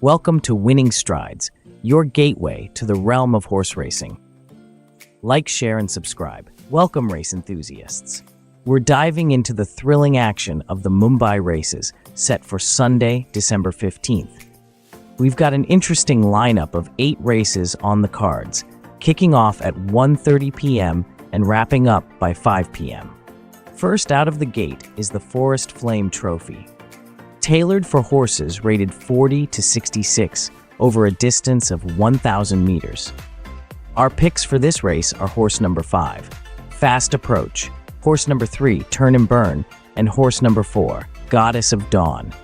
Welcome to Winning Strides, your gateway to the realm of horse racing. Like, share, and subscribe. Welcome, race enthusiasts. We're diving into the thrilling action of the Mumbai races, set for Sunday, December 15th. We've got an interesting lineup of 8 races on the cards, kicking off at 1:30 p.m. and wrapping up by 5 p.m. First out of the gate is the Forest Flame Trophy. Tailored for horses rated 40 to 66 over a distance of 1,000 meters. Our picks for this race are horse number 5, Fast Approach, horse number 3, Turn and Burn, and horse number 4, Goddess of Dawn.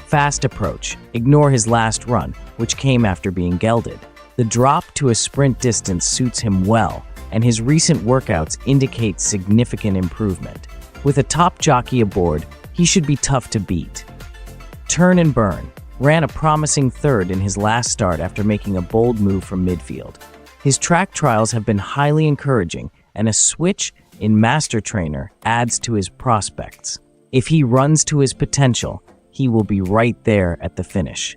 Fast Approach, ignore his last run, which came after being gelded. The drop to a sprint distance suits him well, and his recent workouts indicate significant improvement. With a top jockey aboard, he should be tough to beat. Turn and Burn ran a promising third in his last start after making a bold move from midfield. His track trials have been highly encouraging, and a switch in master trainer adds to his prospects. If he runs to his potential, he will be right there at the finish.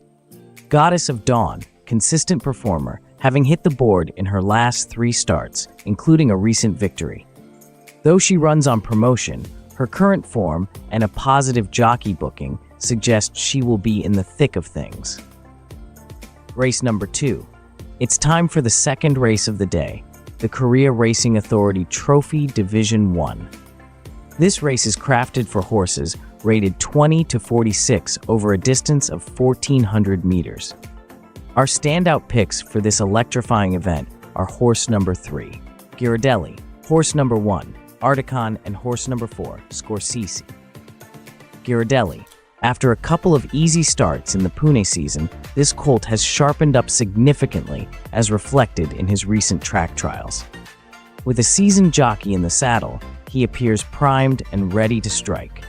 Goddess of Dawn, consistent performer, having hit the board in her last 3 starts, including a recent victory. Though she runs on promotion, her current form and a positive jockey booking suggest she will be in the thick of things. Race number 2. It's time for the second race of the day, the Korea Racing Authority Trophy Division 1. This race is crafted for horses rated 20 to 46 over a distance of 1,400 meters. Our standout picks for this electrifying event are horse number 3, Ghirardelli, horse number 1, Articon, and horse number 4, Scorsese. Ghirardelli. After a couple of easy starts in the Pune season, this colt has sharpened up significantly as reflected in his recent track trials. With a seasoned jockey in the saddle, he appears primed and ready to strike.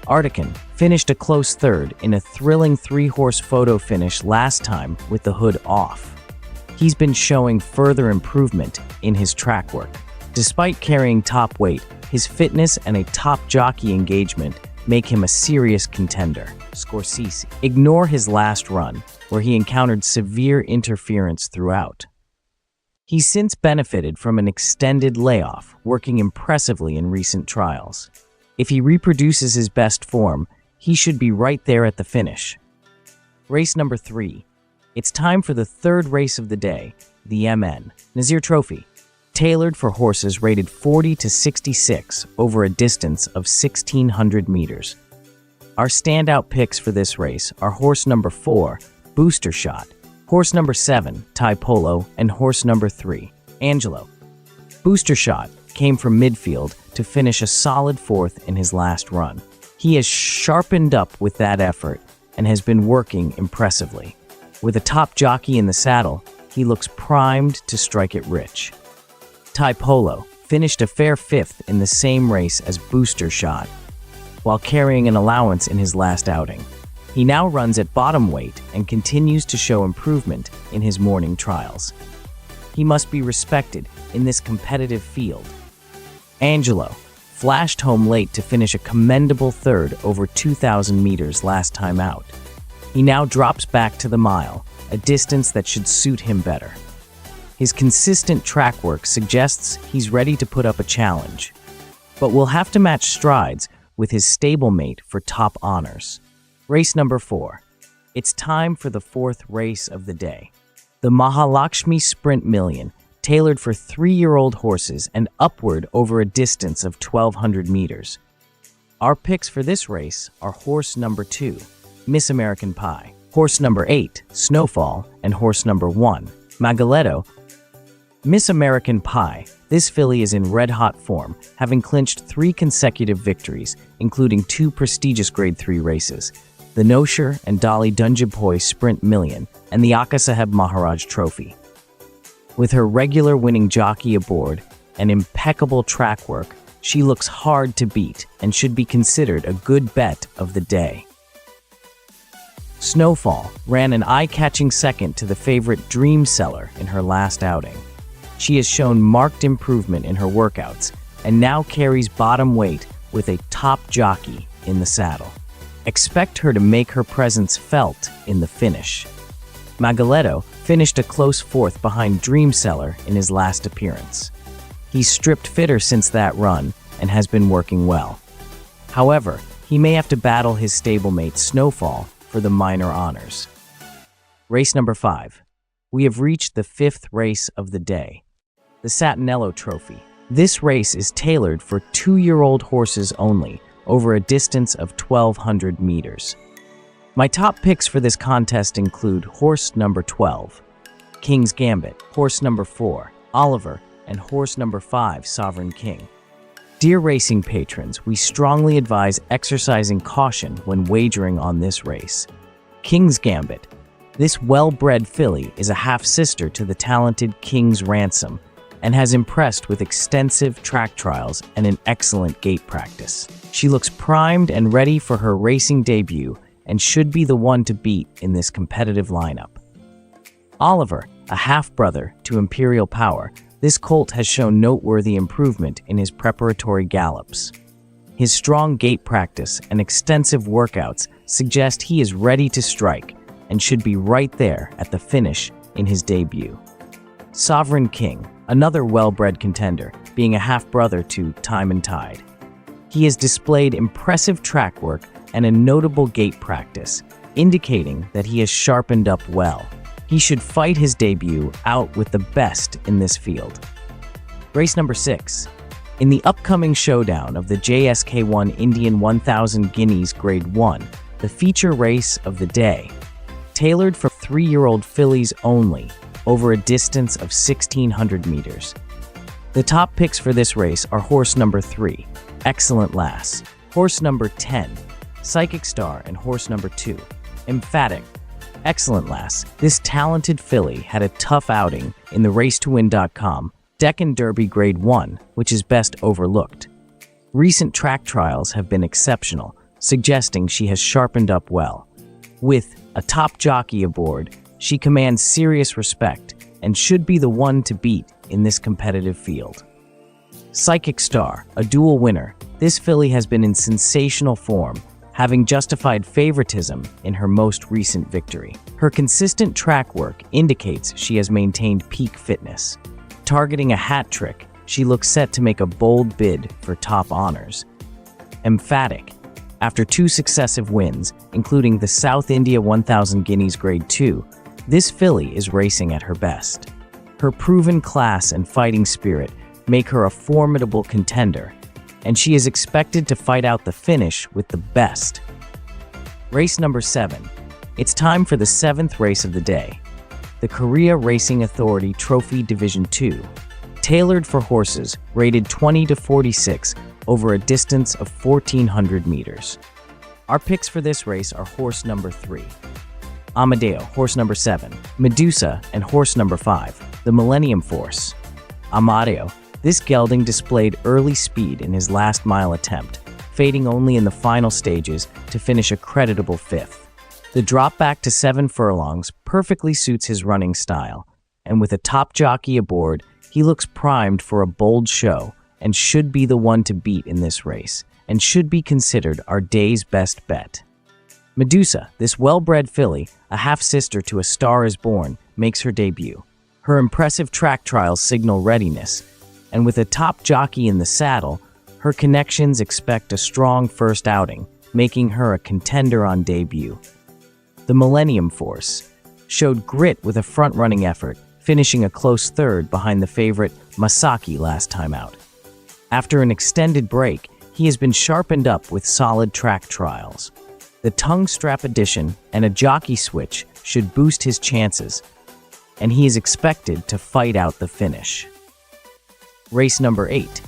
Articon finished a close third in a thrilling 3-horse photo finish last time with the hood off. He's been showing further improvement in his track work. Despite carrying top weight, his fitness and a top jockey engagement make him a serious contender. Scorsese. Ignore his last run, where he encountered severe interference throughout. He's since benefited from an extended layoff, working impressively in recent trials. If he reproduces his best form, he should be right there at the finish. Race number 3. It's time for the third race of the day, the MN Nazir Trophy. Tailored for horses rated 40 to 66 over a distance of 1,600 meters. Our standout picks for this race are horse number 4, Booster Shot, horse number 7, Tai Polo, and horse number 3, Angelo. Booster Shot came from midfield to finish a solid 4th in his last run. He has sharpened up with that effort and has been working impressively. With a top jockey in the saddle, he looks primed to strike it rich. Tai Polo finished a fair 5th in the same race as Booster Shot, while carrying an allowance in his last outing. He now runs at bottom weight and continues to show improvement in his morning trials. He must be respected in this competitive field. Angelo flashed home late to finish a commendable 3rd over 2,000 meters last time out. He now drops back to the mile, a distance that should suit him better. His consistent track work suggests he's ready to put up a challenge, but will have to match strides with his stablemate for top honors. Race number 4. It's time for the 4th race of the day, the Mahalakshmi Sprint Million, tailored for 3-year-old horses and upward over a distance of 1,200 meters. Our picks for this race are horse number 2, Miss American Pie, horse number 8, Snowfall, and horse number 1, Magaletto. Miss American Pie. This filly is in red-hot form, having clinched 3 consecutive victories, including 2 prestigious Grade 3 races, the Nosher and Dolly Dunjibhoy Sprint Million, and the Akasaheb Maharaj Trophy. With her regular winning jockey aboard and impeccable track work, she looks hard to beat and should be considered a good bet of the day. Snowfall ran an eye-catching second to the favorite Dream Seller in her last outing. She has shown marked improvement in her workouts and now carries bottom weight with a top jockey in the saddle. Expect her to make her presence felt in the finish. Magaletto finished a close fourth behind Dreamseller in his last appearance. He's stripped fitter since that run and has been working well. However, he may have to battle his stablemate Snowfall for the minor honors. Race number 5. We have reached the 5th race of the day, the Satinello Trophy. This race is tailored for 2-year-old horses only, over a distance of 1,200 meters. My top picks for this contest include horse number 12, King's Gambit, horse number 4, Oliver, and horse number 5, Sovereign King. Dear racing patrons, we strongly advise exercising caution when wagering on this race. King's Gambit. This well-bred filly is a half-sister to the talented King's Ransom and has impressed with extensive track trials and an excellent gait practice. She looks primed and ready for her racing debut and should be the one to beat in this competitive lineup. Oliver, a half-brother to Imperial Power, this colt has shown noteworthy improvement in his preparatory gallops. His strong gait practice and extensive workouts suggest he is ready to strike and should be right there at the finish in his debut. Sovereign King, another well-bred contender, being a half-brother to Time and Tide. He has displayed impressive track work and a notable gait practice, indicating that he has sharpened up well. He should fight his debut out with the best in this field. Race number 6. In the upcoming showdown of the JSK1 Indian 1000 Guineas Grade 1, the feature race of the day, tailored for 3-year-old fillies only, over a distance of 1,600 meters. The top picks for this race are horse number 3, Excellent Lass, horse number 10, Psychic Star, and horse number 2, Emphatic. Excellent Lass. This talented filly had a tough outing in the Racetowin.com Deccan Derby Grade 1, which is best overlooked. Recent track trials have been exceptional, suggesting she has sharpened up well. With a top jockey aboard, she commands serious respect and should be the one to beat in this competitive field. Psychic Star, a dual winner, this filly has been in sensational form, having justified favoritism in her most recent victory. Her consistent track work indicates she has maintained peak fitness. Targeting a hat trick, she looks set to make a bold bid for top honors. Emphatic. After 2 successive wins, including the South India 1000 Guineas Grade 2, this filly is racing at her best. Her proven class and fighting spirit make her a formidable contender, and she is expected to fight out the finish with the best. Race number 7. It's time for the 7th race of the day, the Korea Racing Authority Trophy Division 2, tailored for horses rated 20 to 46 over a distance of 1,400 meters. Our picks for this race are horse number 3, Amadeo, horse number 7, Medusa, and horse number 5, the Millennium Force. Amadeo. This gelding displayed early speed in his last-mile attempt, fading only in the final stages to finish a creditable 5th. The drop back to 7 furlongs perfectly suits his running style, and with a top jockey aboard, he looks primed for a bold show and should be the one to beat in this race, and should be considered our day's best bet. Medusa, this well-bred filly, a half-sister to A Star Is Born, makes her debut. Her impressive track trials signal readiness, and with a top jockey in the saddle, her connections expect a strong first outing, making her a contender on debut. The Millennium Force showed grit with a front-running effort, finishing a close 3rd behind the favorite Masaki last time out. After an extended break, he has been sharpened up with solid track trials. The tongue strap addition and a jockey switch should boost his chances, and he is expected to fight out the finish. Race number 8.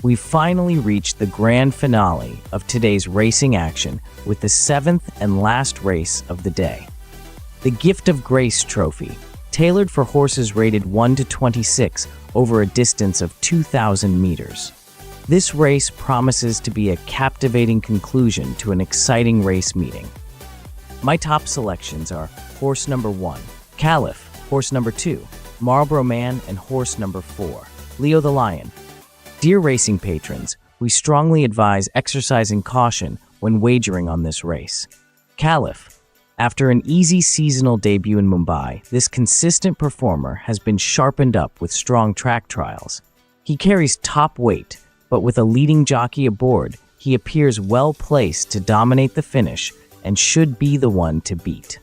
We've finally reached the grand finale of today's racing action with the 7th and last race of the day. The Gift of Grace Trophy, tailored for horses rated 1 to 26 over a distance of 2,000 meters. This race promises to be a captivating conclusion to an exciting race meeting. My top selections are horse number 1, Caliph, horse number 2, Marlboro Man, and horse number 4, Leo the Lion. Dear racing patrons, we strongly advise exercising caution when wagering on this race. Caliph. After an easy seasonal debut in Mumbai, this consistent performer has been sharpened up with strong track trials. He carries top weight, but with a leading jockey aboard, he appears well placed to dominate the finish and should be the one to beat.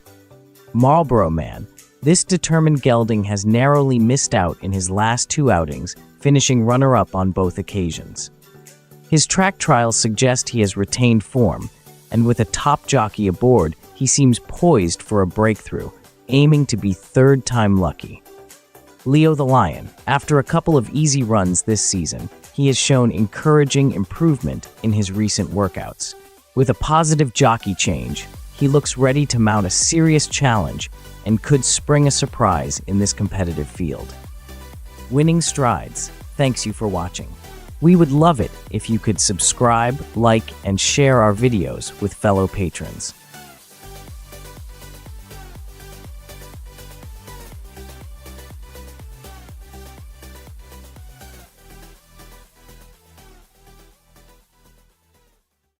Marlborough Man. This determined gelding has narrowly missed out in his last two outings, finishing runner-up on both occasions. His track trials suggest he has retained form, and with a top jockey aboard, he seems poised for a breakthrough, aiming to be third-time lucky. Leo the Lion. After a couple of easy runs this season, he has shown encouraging improvement in his recent workouts. With a positive jockey change, he looks ready to mount a serious challenge and could spring a surprise in this competitive field. Winning Strides. Thanks you for watching. We would love it if you could subscribe, like, and share our videos with fellow patrons.